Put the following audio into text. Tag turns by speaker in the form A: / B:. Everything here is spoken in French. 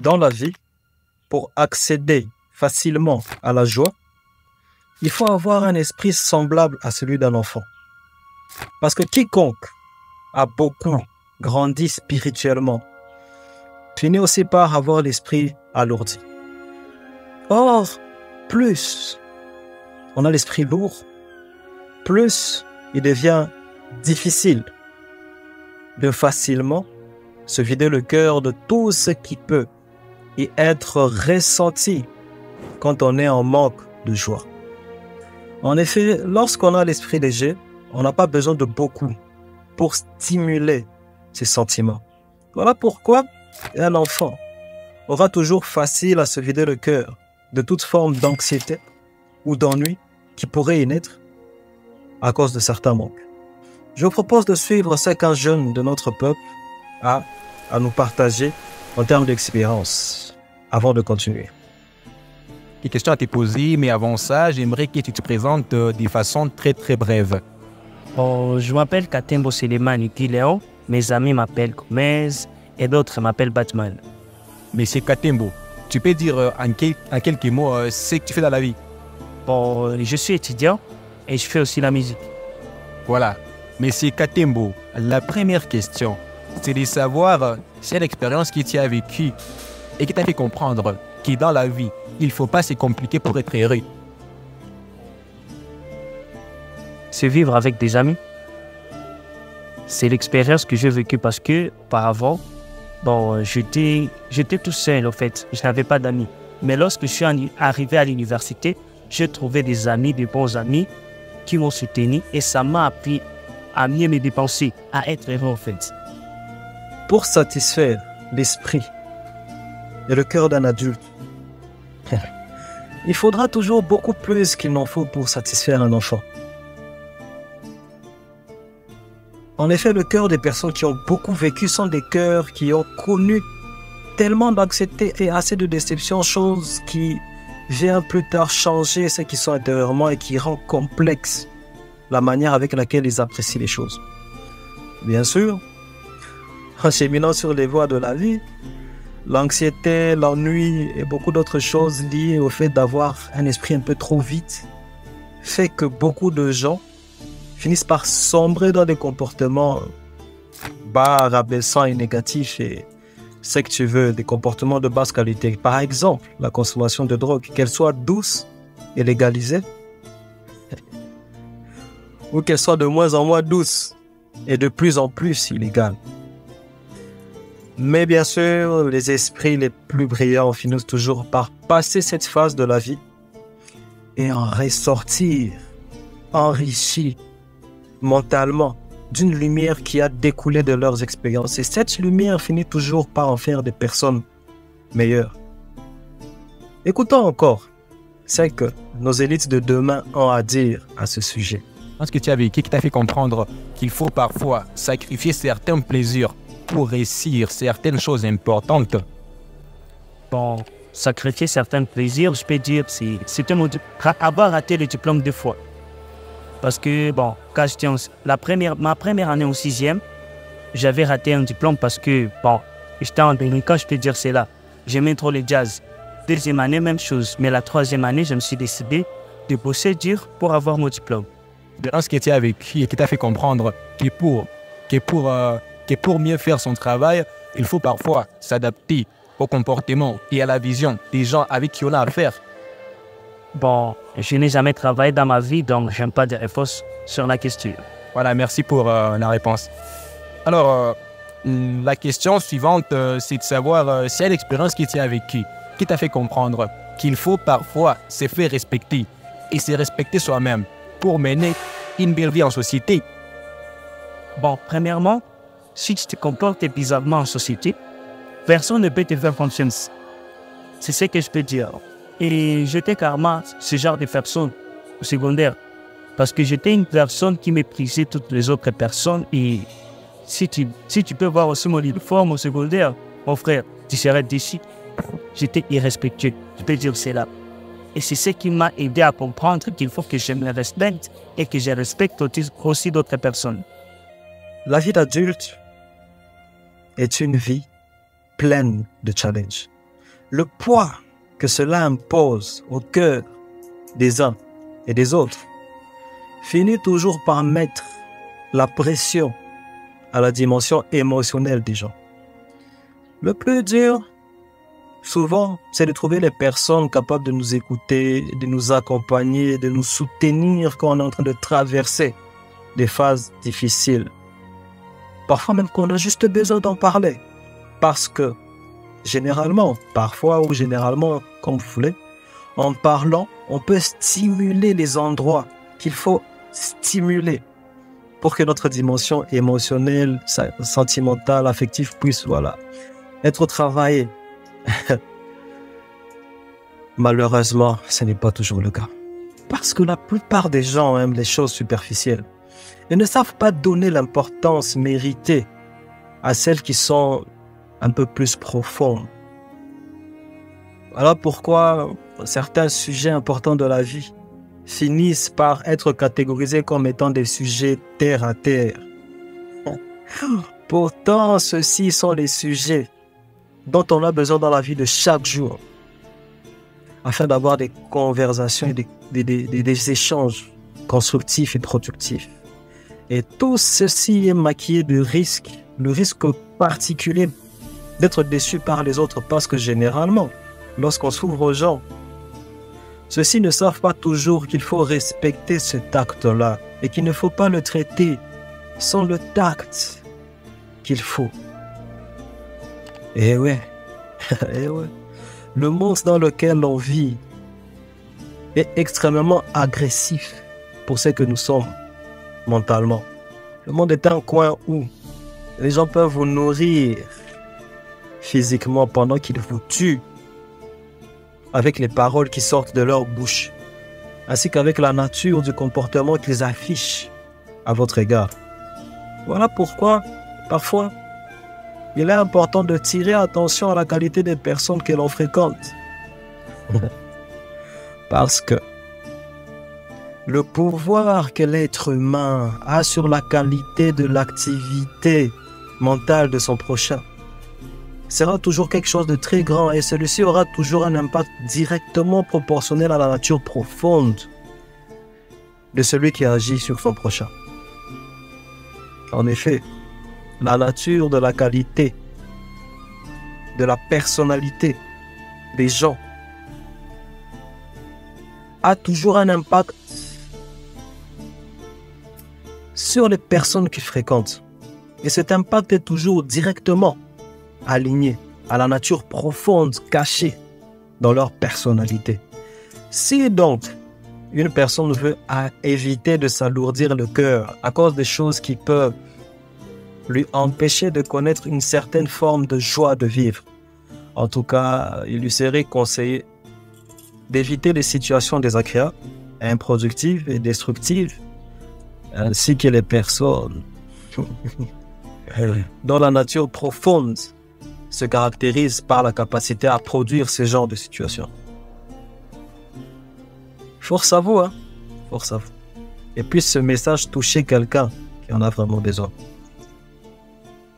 A: Dans la vie, pour accéder facilement à la joie, il faut avoir un esprit semblable à celui d'un enfant. Parce que quiconque a beaucoup grandi spirituellement finit aussi par avoir l'esprit alourdi. Or, plus on a l'esprit lourd, plus il devient difficile de facilement se vider le cœur de tout ce qui peut y être ressenti quand on est en manque de joie. En effet, lorsqu'on a l'esprit léger, on n'a pas besoin de beaucoup pour stimuler ses sentiments. Voilà pourquoi un enfant aura toujours facile à se vider le cœur de toute forme d'anxiété ou d'ennui qui pourrait y naître à cause de certains manques. Je vous propose de suivre ce qu'un jeune de notre peuple a à nous partager en termes d'expérience avant de continuer.
B: Des questions à te poser, mais avant ça, j'aimerais que tu te présentes de façon très brève.
C: Bon, je m'appelle Katembo Selemani Léon, mes amis m'appellent Gomez et d'autres m'appellent Batman.
B: Monsieur Katembo, tu peux dire en quelques mots ce que tu fais dans la vie?
C: Bon, je suis étudiant et je fais aussi la musique.
B: Voilà. Monsieur Katembo, la première question, c'est de savoir si c'est l'expérience que tu as vécue et qui t'a fait comprendre que dans la vie, il ne faut pas se compliquer pour être heureux.
C: C'est vivre avec des amis. C'est l'expérience que j'ai vécue parce que, auparavant, bon, j'étais tout seul en fait. Je n'avais pas d'amis. Mais lorsque je suis arrivé à l'université, j'ai trouvé des amis, des bons amis qui m'ont soutenu et ça m'a appris à mieux me dépenser, à être heureux en fait.
A: Pour satisfaire l'esprit et le cœur d'un adulte, il faudra toujours beaucoup plus qu'il n'en faut pour satisfaire un enfant. En effet, le cœur des personnes qui ont beaucoup vécu sont des cœurs qui ont connu tellement d'anxiété et assez de déception, chose qui vient plus tard changer ce qui sont intérieurement et qui rend complexe la manière avec laquelle ils apprécient les choses. Bien sûr, en cheminant sur les voies de la vie, l'anxiété, l'ennui et beaucoup d'autres choses liées au fait d'avoir un esprit un peu trop vite fait que beaucoup de gens finissent par sombrer dans des comportements bas, rabaissants et négatifs et ce que tu veux, des comportements de basse qualité. Par exemple, la consommation de drogue, qu'elle soit douce et légalisée, ou qu'elle soit de moins en moins douce et de plus en plus illégale. Mais bien sûr, les esprits les plus brillants finissent toujours par passer cette phase de la vie et en ressortir enrichis mentalement d'une lumière qui a découlé de leurs expériences. Et cette lumière finit toujours par en faire des personnes meilleures. Écoutons encore ce que nos élites de demain ont à dire à ce sujet.
B: Est-ce que tu as vécu qui t'a fait comprendre qu'il faut parfois sacrifier certains plaisirs pour réussir certaines choses importantes?
C: Bon, sacrifier certains plaisirs, je peux dire, c'est avoir raté le diplôme 2 fois. Parce que, bon, quand j'étais ma première année en 6e, j'avais raté un diplôme parce que, bon, j'étais en délinquant, je peux dire c'est là. J'aimais trop le jazz. 2e année, même chose. Mais la 3e année, je me suis décidé de bosser dur pour avoir mon diplôme.
B: Dans ce que tu as vécu et qui t'a fait comprendre que pour mieux faire son travail, il faut parfois s'adapter au comportement et à la vision des gens avec qui on a affaire.
C: Bon, je n'ai jamais travaillé dans ma vie, donc je n'aime pas dire fausses sur la question.
B: Voilà, merci pour la réponse. Alors, la question suivante, c'est de savoir si l'expérience que tu as vécue, qui t'a fait comprendre qu'il faut parfois se faire respecter et se respecter soi-même pour mener une belle vie en société.
C: Bon, premièrement, si tu te comportes bizarrement en société, personne ne peut te faire confiance. C'est ce que je peux dire. Et j'étais carrément ce genre de personne au secondaire. Parce que j'étais une personne qui méprisait toutes les autres personnes. Et si tu peux voir aussi mon uniforme au secondaire, mon frère, tu serais déçu. J'étais irrespectueux. Je peux dire c'est là. Et c'est ce qui m'a aidé à comprendre qu'il faut que je me respecte et que je respecte aussi d'autres personnes.
A: La vie d'adulte est une vie pleine de challenges. le poids que cela impose au cœur des uns et des autres finit toujours par mettre la pression à la dimension émotionnelle des gens. Le plus dur, souvent, c'est de trouver les personnes capables de nous écouter, de nous accompagner, de nous soutenir quand on est en train de traverser des phases difficiles. Parfois même qu'on a juste besoin d'en parler. Parce que, généralement, parfois ou généralement, comme vous voulez, en parlant, on peut stimuler les endroits qu'il faut stimuler pour que notre dimension émotionnelle, sentimentale, affective puisse, être travaillée. Malheureusement, ce n'est pas toujours le cas. Parce que la plupart des gens aiment les choses superficielles et ne savent pas donner l'importance méritée à celles qui sont un peu plus profondes. Voilà pourquoi certains sujets importants de la vie finissent par être catégorisés comme étant des sujets terre à terre. Pourtant, ceux-ci sont les sujets dont on a besoin dans la vie de chaque jour afin d'avoir des conversations et des échanges constructifs et productifs. Et tout ceci est maquillé de risques, le risque particulier d'être déçu par les autres parce que généralement, lorsqu'on s'ouvre aux gens, ceux-ci ne savent pas toujours qu'il faut respecter ce tact-là et qu'il ne faut pas le traiter sans le tact qu'il faut. Eh ouais, eh ouais. Le monde dans lequel on vit est extrêmement agressif pour ce que nous sommes mentalement. Le monde est un coin où les gens peuvent vous nourrir physiquement pendant qu'ils vous tuent avec les paroles qui sortent de leur bouche, ainsi qu'avec la nature du comportement qu'ils affichent à votre égard. Voilà pourquoi, parfois, il est important de tirer attention à la qualité des personnes que l'on fréquente. Parce que le pouvoir que l'être humain a sur la qualité de l'activité mentale de son prochain sera toujours quelque chose de très grand et celui-ci aura toujours un impact directement proportionnel à la nature profonde de celui qui agit sur son prochain. En effet, la nature de la qualité, de la personnalité des gens a toujours un impact sur les personnes qu'ils fréquentent. Et cet impact est toujours directement aligné à la nature profonde cachée dans leur personnalité. Si donc une personne veut éviter de s'alourdir le cœur à cause des choses qui peuvent lui empêcher de connaître une certaine forme de joie de vivre, en tout cas, il lui serait conseillé d'éviter les situations désagréables, improductives et destructives, ainsi que les personnes dont la nature profonde se caractérise par la capacité à produire ce genre de situation. Force à vous, hein? Force à vous. Et puis ce message toucher quelqu'un qui en a vraiment besoin.